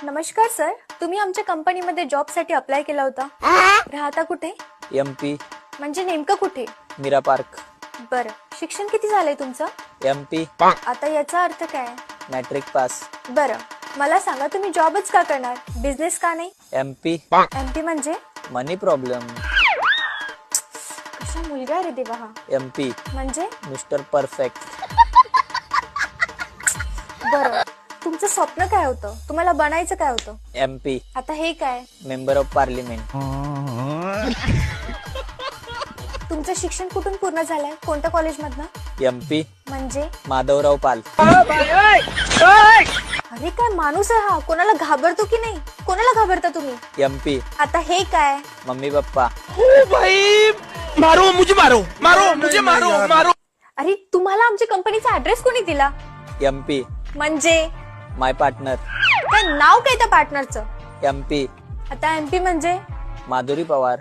नमस्कार सर, तुम्ही आमच्या कंपनीमध्ये जॉबसाठी अप्लाय केला होता. राहता कुठे? MP म्हणजे नेमकं कुठे? मीरा पार्क. बरं, शिक्षण किती झालंय तुमचं? MP आता याचा अर्थ काय? Matric pass. बरं, मला सांगा तुम्ही जॉबच का करणार, बिझनेस का नाही? MP MP म्हणजे? मनी प्रॉब्लेम. कशा मुलगा रे देवा हा. MP म्हणजे? Mister perfect. बरं, तुमचं स्वप्न काय होतं, तुम्हाला बनायचं काय होतं? MP आता हे काय? Member of parliament. तुमचं शिक्षण कुठून पूर्ण झालंय, कोणत्या कॉलेजमधनं? MP म्हणजे? माधवराव पाल. अरे काय माणूस आहे हा, कोणाला घाबरतो की नाही? कोणाला घाबरता तुम्ही? MP आता हे काय? Mummy papa. भाई मारो मुझे, मारो मारो मुझे, मारो मारो. अरे तुम्हाला आमच्या कंपनीचा ऍड्रेस कोणी दिला? MP म्हणजे? माय पार्टनर. काय नाव काय त्या पार्टनरचं? MP आता MP म्हणजे? माधुरी पवार.